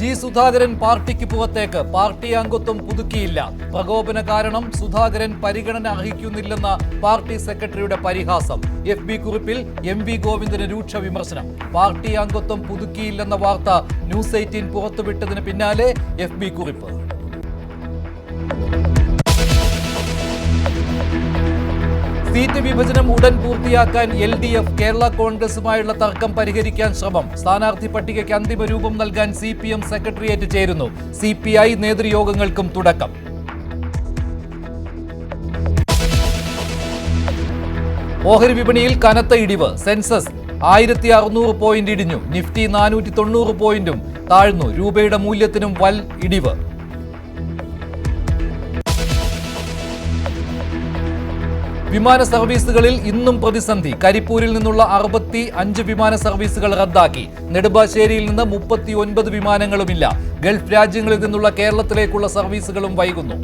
G Sudhakaran പാർട്ടിക്ക് പുറത്തേക്ക്. Party അംഗത്വം പുതുക്കിയില്ല. പ്രകോപന കാരണം സുധാകരൻ പരിഗണന അർഹിക്കുന്നില്ലെന്ന പാർട്ടി സെക്രട്ടറിയുടെ പരിഹാസം. FB കുറിപ്പിൽ MV ഗോവിന്ദന് രൂക്ഷ വിമർശനം. പാർട്ടി അംഗത്വം പുതുക്കിയില്ലെന്ന വാർത്ത ന്യൂസ് 18 പുറത്തുവിട്ടതിന് പിന്നാലെ FB കുറിപ്പ്. സീറ്റ് വിഭജനം ഉടൻ പൂർത്തിയാക്കാൻ LDF കേരള കോൺഗ്രസുമായുള്ള തർക്കം പരിഹരിക്കാൻ ശ്രമം. സ്ഥാനാർത്ഥി പട്ടികയ്ക്ക് അന്തിമ രൂപം നൽകാൻ CPM സെക്രട്ടേറിയറ്റ് ചേരുന്നു. CPI നേതൃയോഗങ്ങൾക്കും തുടക്കം. ഓഹരി വിപണിയിൽ കനത്ത ഇടിവ്. സെൻസസ് 1600 പോയിന്റ് ഇടിഞ്ഞു. നിഫ്റ്റി 490 പോയിന്റും താഴ്ന്നു. രൂപയുടെ മൂല്യത്തിനും വൻ ഇടിവ്. വിമാന സർവീസുകളിൽ ഇന്നും പ്രതിസന്ധി. കരിപ്പൂരിൽ നിന്നുള്ള 65 വിമാന സർവീസുകൾ റദ്ദാക്കി. നെടുമ്പാശ്ശേരിയിൽ നിന്ന് 39 വിമാനങ്ങളുമില്ല. ഗൾഫ് രാജ്യങ്ങളിൽ നിന്നുള്ള കേരളത്തിലേക്കുള്ള സർവീസുകളും വൈകുന്നു.